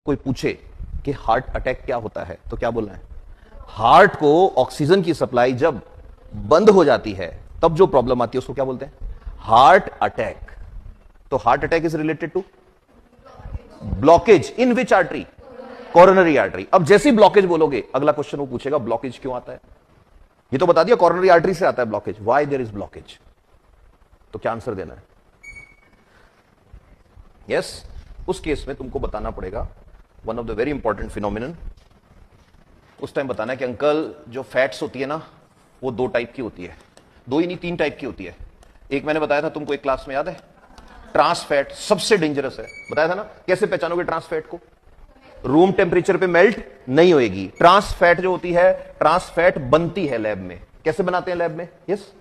कोई पूछे कि हार्ट अटैक क्या होता है तो क्या बोलना है? हार्ट को ऑक्सीजन की सप्लाई जब बंद हो जाती है तब जो प्रॉब्लम आती है उसको क्या बोलते हैं? Heart attack. तो heart attack is related to blockage in which artery? Coronary artery. अब जैसी ब्लॉकेज बोलोगे अगला क्वेश्चन वो पूछेगा ब्लॉकेज क्यों आता है? ये तो बता दिया कोरोनरी आर्टरी से आता है blockage, why there is blockage. तो क्या आंसर देना है? यस, उस केस में तुमको बताना पड़ेगा one of the very important phenomenon. उस टाइम बताना है कि अंकल जो फैट्स होती है ना वो दो टाइप की होती है, दो ही नहीं तीन टाइप की होती है। एक मैंने बताया था तुमको एक क्लास में, याद है? ट्रांस फैट सबसे डेंजरस है, बताया था ना। कैसे पहचानोगे ट्रांस फैट को? रूम टेम्परेचर पे मेल्ट नहीं होएगी। ट्रांस फैट जो होती है, ट्रांस फैट बनती है लैब में। कैसे बनाते हैं लैब में? Yes,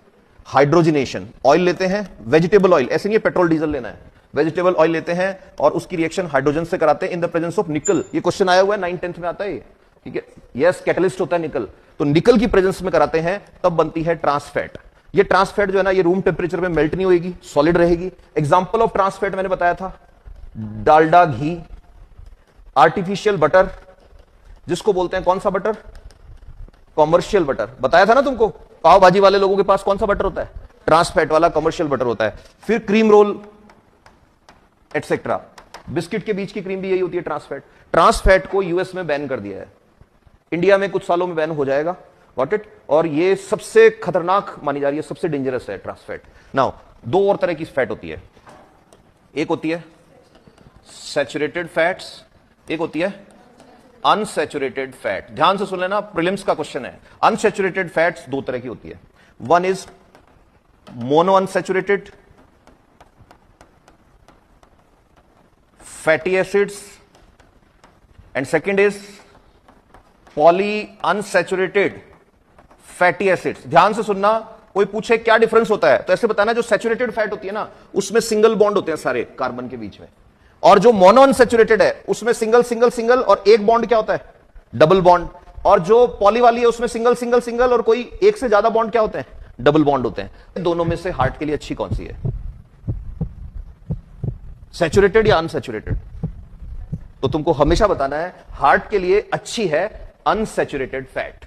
hydrogenation. ऑयल लेते हैं, वेजिटेबल ऑयल, ऐसे नहीं पेट्रोल डीजल लेना है, वेजिटेबल ऑयल लेते हैं और उसकी रिएक्शन हाइड्रोजन से कराते हैं इन द प्रेजेंस ऑफ निकल। ये क्वेश्चन आया हुआ है 9th-10th में आता है, ठीक है? यस, कैटलिस्ट होता है निकल, तो निकल की प्रेजेंस में कराते हैं तब बनती है ट्रांस फैट। ये ट्रांस फैट जो है ना ये रूम टेम्परेचर में मेल्ट नहीं होगी, सॉलिड रहेगी। एग्जांपल ऑफ ट्रांस फैट मैंने बताया था डालडा घी, आर्टिफिशियल बटर जिसको बोलते हैं कौन सा बटर? Commercial butter. बताया था ना तुमको, पाव भाजी वाले लोगों के पास कौन सा बटर होता है? ट्रांस फैट वाला कॉमर्शियल बटर होता है। फिर क्रीम रोल एटसेट्रा, बिस्किट के बीच की क्रीम भी यही होती है ट्रांस फैट। ट्रांस फैट को यूएस में बैन कर दिया है, इंडिया में कुछ सालों में बैन हो जाएगा, गॉट इट? और ये सबसे खतरनाक मानी जा रही है, सबसे डेंजरस है ट्रांस फैट। नाउ दो और तरह की फैट होती है, एक होती है सैचुरेटेड फैट्स, एक होती है अनसैचुरेटेड फैट। ध्यान से सुन लेना, प्रीलिम्स का क्वेश्चन है। अनसैचुरेटेड फैट्स दो तरह की होती है, one is mono unsaturated fatty acids and second is poly unsaturated fatty acids. ध्यान से सुनना, कोई पूछे क्या डिफरेंस होता है तो ऐसे बताना, जो सैचुरेटेड फैट होती है ना उसमें सिंगल बॉन्ड होते हैं सारे कार्बन के बीच में, और जो मोनो अनसैचुरेटेड है उसमें सिंगल सिंगल सिंगल और एक बॉन्ड क्या होता है? Double bond. और जो पॉली वाली है उसमें सिंगल सिंगल सिंगल और कोई एक से ज्यादा बॉन्ड क्या होते हैं? डबल बॉन्ड होते हैं। दोनों में से हार्ट के लिए अच्छी कौन सी है? सैचुरेटेड या अनसैचुरेटेड? तो तुमको हमेशा बताना है हार्ट के लिए अच्छी है अनसैचुरेटेड फैट।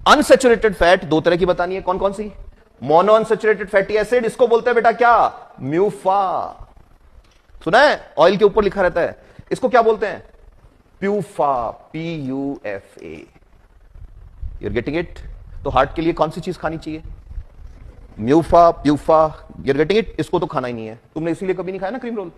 अनसैचुरेटेड फैट दो तरह की बतानी है, कौन कौन सी? मोनो अनसैचुरेटेड फैटी एसिड, इसको बोलते हैं बेटा क्या? म्यूफा। सुना है? ऑयल के ऊपर लिखा रहता है, इसको क्या बोलते हैं? PUFA, PUFA। You're getting it? तो हार्ट के लिए कौन सी चीज खानी चाहिए? म्यूफा, प्यूफा। You're getting it? इसको तो खाना ही नहीं है तुमने, इसीलिए कभी नहीं खाया ना क्रीम रोल।